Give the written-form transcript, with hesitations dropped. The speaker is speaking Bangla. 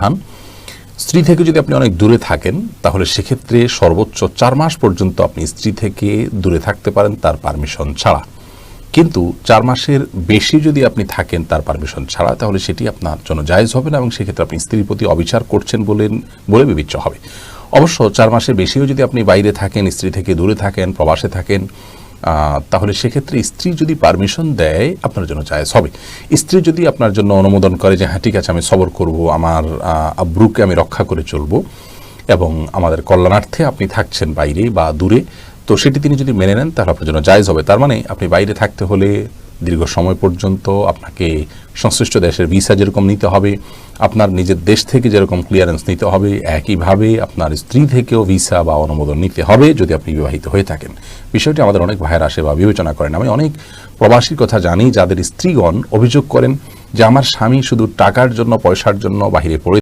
বিধান। স্ত্রী থেকে যদি আপনি অনেক দূরে থাকেন তাহলে সেক্ষেত্রে সর্বোচ্চ 4 মাস পর্যন্ত আপনি স্ত্রী থেকে দূরে থাকতে পারেন তার পারমিশন ছাড়া। কিন্তু 4 মাসের বেশি যদি আপনি থাকেন তার পারমিশন ছাড়া, তাহলে সেটি আপনার জন্য জায়েজ হবে না এবং সেক্ষেত্রে আপনি স্ত্রীর প্রতি অবিচার করছেন বলে বিবেচ্য হবে। অবশ্য 4 মাসের বেশিও যদি আপনি বাইরে থাকেন, স্ত্রী থেকে দূরে থাকেন, প্রবাসে থাকেন, তাহলে সেক্ষেত্রে স্ত্রী যদি পারমিশন দেয় আপনার জন্য জায়েজ হবে। স্ত্রী যদি আপনার জন্য অনুমোদন করে যে হ্যাঁ ঠিক আছে আমি সবর করব, আমার আব্রুকে আমি রক্ষা করে চলব এবং আমাদের কল্যাণার্থে আপনি থাকছেন বাইরে বা দূরে, তো সেটি তিনি যদি মেনে নেন তাহলে আপনার জন্য জায়েজ হবে। তার মানে আপনি বাইরে থাকতে হলে দীর্ঘ সময় পর্যন্ত আপনাকে সংশ্লিষ্ট দেশের ভিসা যেরকম নিতে হবে, আপনার নিজের দেশ থেকে যেরকম ক্লিয়ারেন্স নিতে হবে, একইভাবে আপনার স্ত্রী থেকেও ভিসা বা অনুমোদন নিতে হবে যদি আপনি বিবাহিত হয়ে থাকেন। বিষয়টি আমাদের অনেক ভাইয়ের আসে বা বিবেচনা করেন। আমি অনেক প্রবাসীর কথা জানি যাদের স্ত্রীগণ অভিযোগ করেন যে আমার স্বামী শুধু টাকার জন্য, পয়সার জন্য বাহিরে পড়ে